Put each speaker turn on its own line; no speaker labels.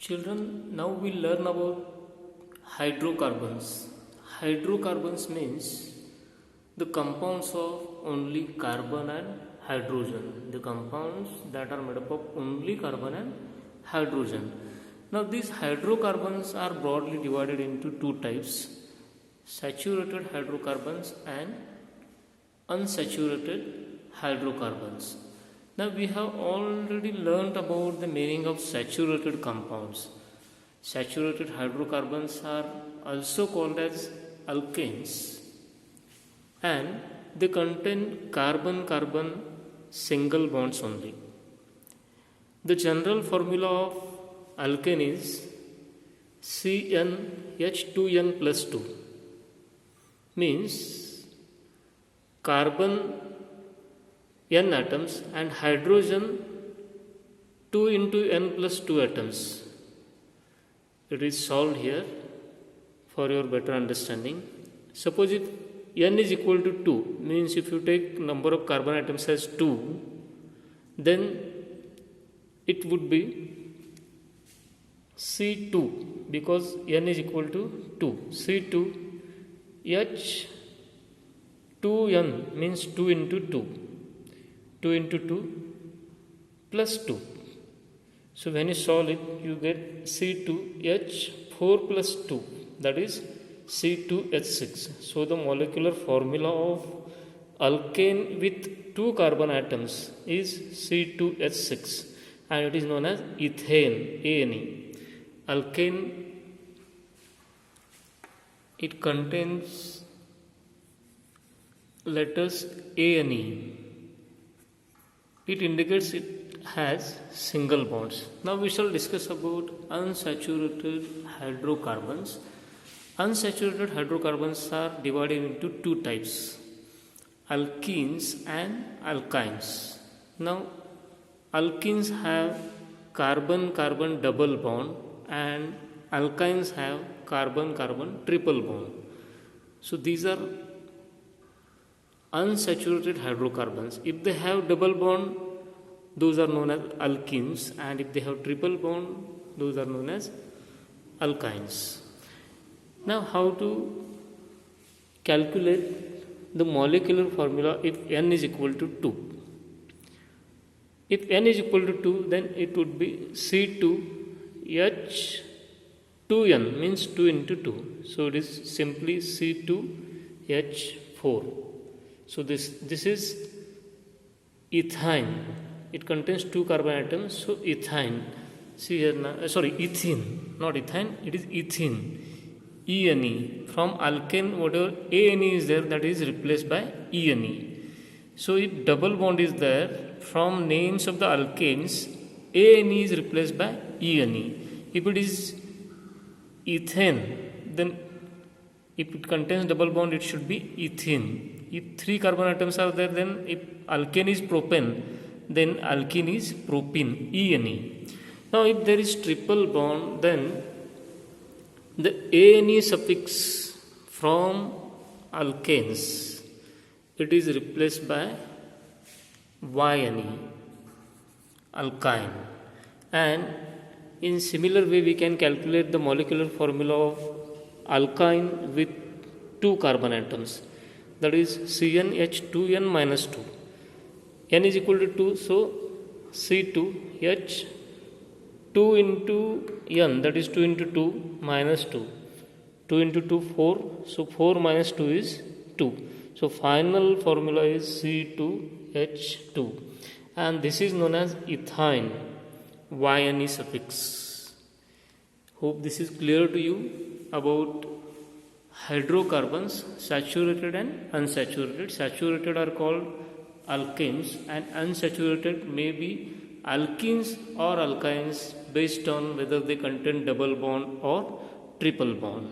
Children, now we learn about hydrocarbons. Hydrocarbons means the compounds of only carbon and hydrogen. The compounds that are made up of only carbon and hydrogen. Now these hydrocarbons are broadly divided into two types: saturated hydrocarbons and unsaturated hydrocarbons. Now we have already learnt about the meaning of saturated compounds. Saturated hydrocarbons are also called as alkanes, and they contain carbon-carbon single bonds only. The general formula of alkane is CnH2n plus 2, means carbon n atoms and hydrogen 2 into n plus 2 atoms. It is solved here for your better understanding. Suppose if n is equal to 2, means if you take number of carbon atoms as 2, then it would be C2, because n is equal to 2. C2 H2n means 2 into 2. 2 into 2 plus 2. So when you solve it, you get C2H4 plus 2, that is C2H6. So the molecular formula of alkane with 2 carbon atoms is C2H6, and it is known as ethane, ANE. Alkane, it contains letters ANE. It indicates it has single bonds. Now we shall discuss about unsaturated hydrocarbons. Unsaturated hydrocarbons are divided into two types: alkenes and alkynes. Now alkenes have carbon-carbon double bond and alkynes have carbon-carbon triple bond. So these are unsaturated hydrocarbons. If they have double bond, those are known as alkenes, and if they have triple bond, those are known as alkynes. Now how to calculate the molecular formula if n is equal to 2? If n is equal to 2, then it would be C2H2n, means 2 into 2. So it is simply C2H4. So this is ethane. It contains 2 carbon atoms. So ethane. See here now. Ethene, not ethane. It is ethene. ENE. From alkane, whatever ANE is there, that is replaced by ENE. So if double bond is there, from names of the alkanes, ANE is replaced by ENE. If it is ethane, then if it contains double bond, it should be ethene. If 3 carbon atoms are there, then if alkane is propane, then alkene is propene, ENE. Now if there is triple bond, then the ANE suffix from alkanes, it is replaced by YNE, alkyne. And in similar way, we can calculate the molecular formula of alkyne with 2 carbon atoms. That is CnH2n minus 2. n is equal to 2, so C2H2 into n, that is 2 into 2 minus 2. 2 into 2, 4. So 4 minus 2 is 2. So final formula is C2H2. And this is known as ethyne, YNE suffix. Hope this is clear to you about hydrocarbons, saturated and unsaturated. Saturated are called alkanes, and unsaturated may be alkenes or alkynes based on whether they contain double bond or triple bond.